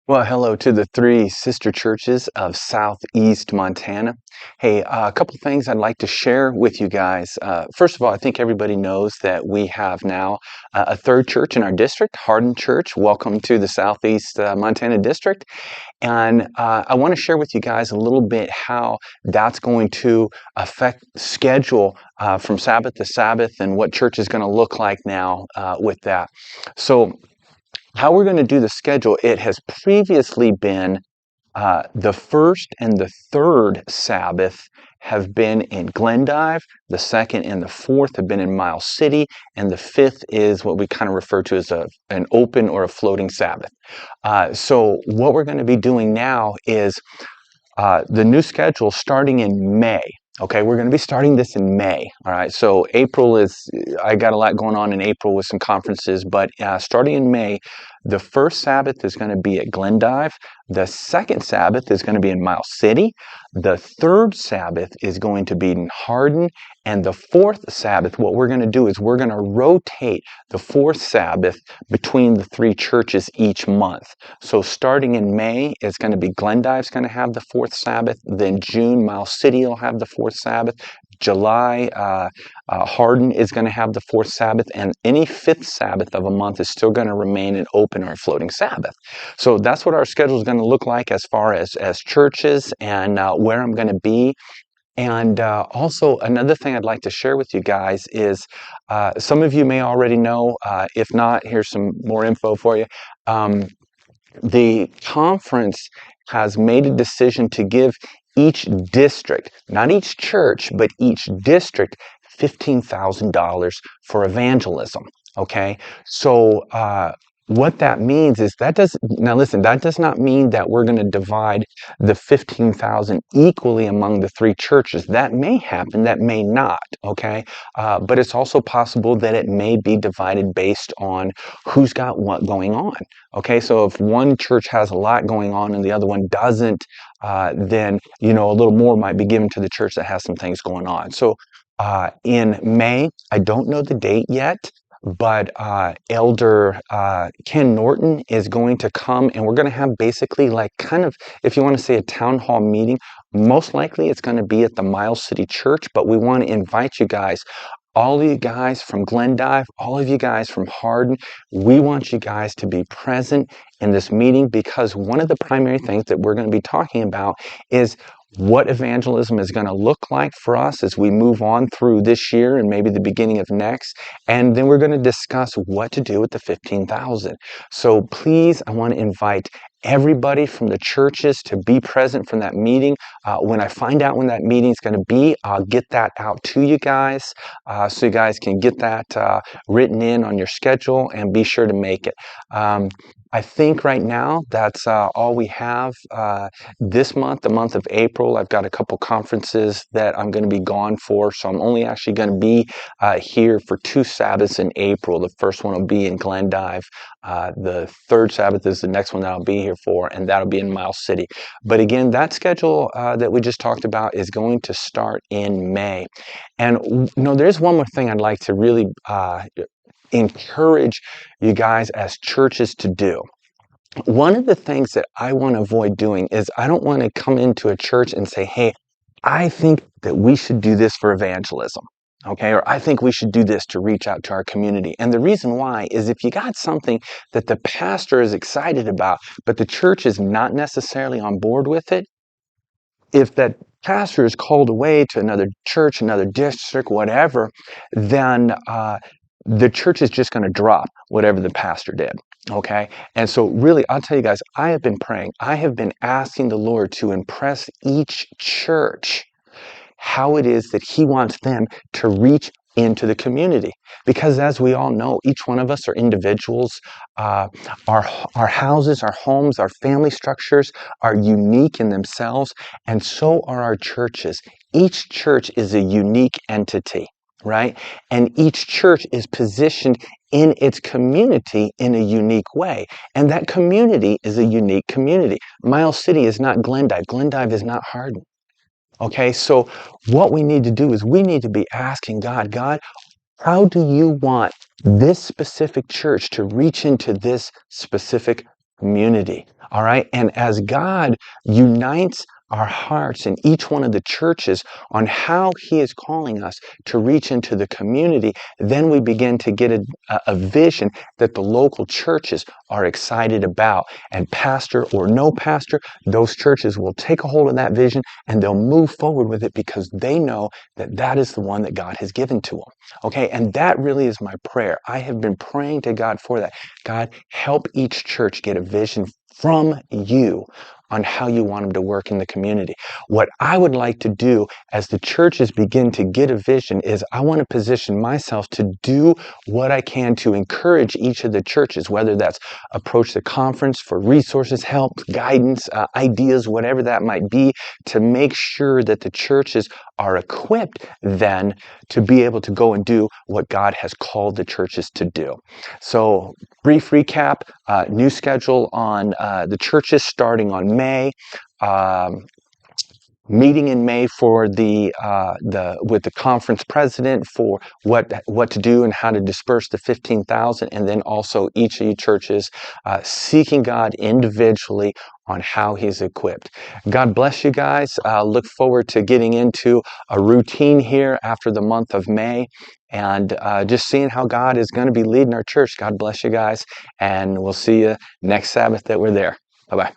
Well, hello to the three sister churches of Southeast Montana. Hey, a couple things I'd like to share with you guys. First of all, I think everybody knows that we have now a third church in our district, Hardin Church. Welcome to the Southeast Montana district. And I want to share with you guys a little bit how that's going to affect schedule from Sabbath to Sabbath and what church is going to look like now with that. So, how we're going to do the schedule, it has previously been the first and the third Sabbath have been in Glendive, the second and the fourth have been in Miles City, and the fifth is what we kind of refer to as an open or a floating Sabbath. So what we're going to be doing now is the new schedule starting in May. Okay, we're going to be starting this in May. All right, so April I got a lot going on in April with some conferences, but starting in May, the first Sabbath is going to be at Glendive. The second Sabbath is going to be in Miles City. The third Sabbath is going to be in Hardin. And the fourth Sabbath, what we're going to do is we're going to rotate the fourth Sabbath between the three churches each month. So starting in May, it's going to be Glendive's going to have the fourth Sabbath. Then June, Miles City will have the fourth Sabbath. July, Hardin is going to have the fourth Sabbath, and any fifth Sabbath of a month is still going to remain an open or floating Sabbath. So that's what our schedule is going to look like as far as churches and where I'm going to be. And also, another thing I'd like to share with you guys is some of you may already know. If not, here's some more info for you. The conference has made a decision to give each district, not each church, but each district, $15,000 for evangelism. Okay, so what that means is now listen, that does not mean that we're going to divide the 15,000 equally among the three churches. That may happen, that may not. Okay, but it's also possible that it may be divided based on who's got what going on. Okay, so if one church has a lot going on and the other one doesn't, then a little more might be given to the church that has some things going on. So in May, I don't know the date yet, but Elder Ken Norton is going to come, and we're going to have basically like kind of, if you want to say, a town hall meeting. Most likely it's going to be at the Miles City Church, but we want to invite you guys. All of you guys from Glendive, all of you guys from Hardin, we want you guys to be present in this meeting, because one of the primary things that we're going to be talking about is what evangelism is going to look like for us as we move on through this year and maybe the beginning of next. And then we're going to discuss what to do with the 15,000. So please, I want to invite everybody from the churches to be present from that meeting. When I find out when that meeting is going to be, I'll get that out to you guys so you guys can get that written in on your schedule and be sure to make it. I think right now that's all we have this month, the month of April. I've got a couple conferences that I'm going to be gone for, so I'm only actually going to be here for 2 Sabbaths in April. The first one will be in Glendive. The third Sabbath is the next one that I'll be here for, and that'll be in Miles City. But again, that schedule that we just talked about is going to start in May. And there's one more thing I'd like to really encourage you guys as churches to do. One of the things that I want to avoid doing is I don't want to come into a church and say, hey, I think that we should do this for evangelism. Okay, or I think we should do this to reach out to our community. And the reason why is if you got something that the pastor is excited about, but the church is not necessarily on board with it, if that pastor is called away to another church, another district, whatever, then the church is just going to drop whatever the pastor did. Okay. And so really, I'll tell you guys, I have been praying. I have been asking the Lord to impress each church how it is that he wants them to reach into the community. Because as we all know, each one of us are individuals. Our houses, our homes, our family structures are unique in themselves, and so are our churches. Each church is a unique entity, right? And each church is positioned in its community in a unique way. And that community is a unique community. Miles City is not Glendive. Glendive is not Hardin. Okay, so what we need to do is we need to be asking God, how do you want this specific church to reach into this specific community. All right. And as God unites our hearts in each one of the churches on how He is calling us to reach into the community, then we begin to get a vision that the local churches are excited about. And pastor or no pastor, those churches will take a hold of that vision and they'll move forward with it because they know that that is the one that God has given to them. Okay, and that really is my prayer. I have been praying to God for that. God, help each church get a vision from you on how you want them to work in the community. What I would like to do as the churches begin to get a vision is I want to position myself to do what I can to encourage each of the churches, whether that's approach the conference for resources, help, guidance, ideas, whatever that might be, to make sure that the churches are equipped then to be able to go and do what God has called the churches to do. So, brief recap, new schedule on the churches starting on May. Meeting in May for the with the conference president for what to do and how to disperse the 15,000, and then also each of you churches seeking God individually on how He's equipped. God bless you guys. Look forward to getting into a routine here after the month of May, and just seeing how God is going to be leading our church. God bless you guys, and we'll see you next Sabbath that we're there. Bye bye.